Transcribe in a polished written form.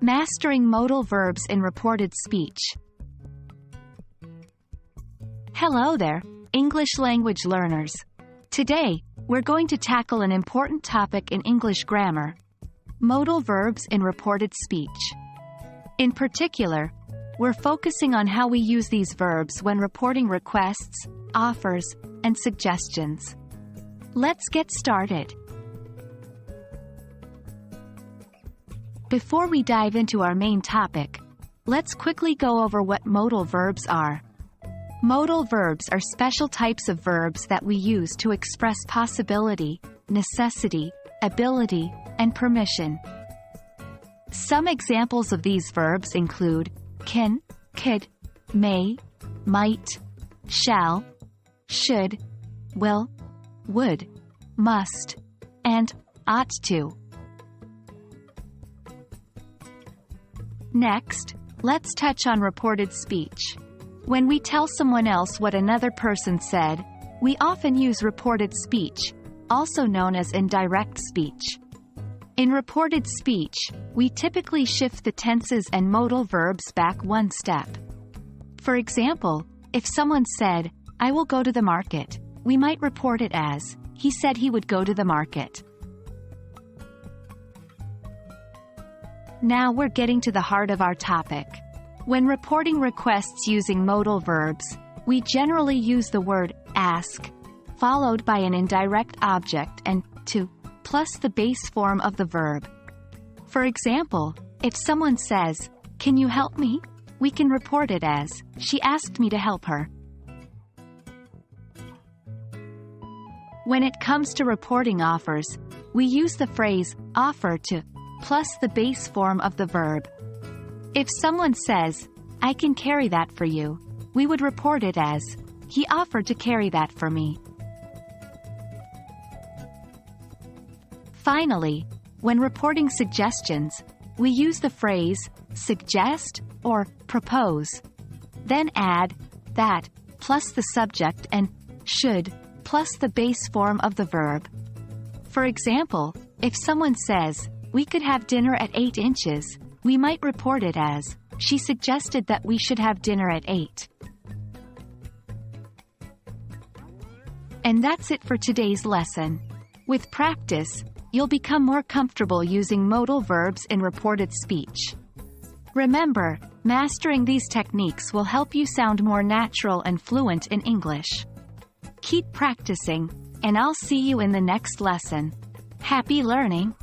Mastering modal verbs in reported speech. Hello there, English language learners. Today, we're going to tackle an important topic in English grammar: modal verbs in reported speech. In particular, we're focusing on how we use these verbs when reporting requests, offers, and suggestions. Let's get started. Before we dive into our main topic, let's quickly go over what modal verbs are. Modal verbs are special types of verbs that we use to express possibility, necessity, ability, and permission. Some examples of these verbs include can, could, may, might, shall, should, will, would, must, and ought to. Next, let's touch on reported speech. When we tell someone else what another person said, we often use reported speech, also known as indirect speech. In reported speech, we typically shift the tenses and modal verbs back one step. For example, if someone said, "I will go to the market," we might report it as, "He said he would go to the market." Now we're getting to the heart of our topic. When reporting requests using modal verbs, we generally use the word ask, followed by an indirect object, and to, plus the base form of the verb. For example, if someone says, "Can you help me?" we can report it as, "She asked me to help her." When it comes to reporting offers, we use the phrase offer to plus the base form of the verb. If someone says, "I can carry that for you," we would report it as, "He offered to carry that for me." Finally, when reporting suggestions, we use the phrase suggest or propose. Then add that plus the subject and should plus the base form of the verb. For example, if someone says, "We could have dinner at 8 inches," we might report it as, "She suggested that we should have dinner at 8. And that's it for today's lesson. With practice, you'll become more comfortable using modal verbs in reported speech. Remember, mastering these techniques will help you sound more natural and fluent in English. Keep practicing, and I'll see you in the next lesson. Happy learning!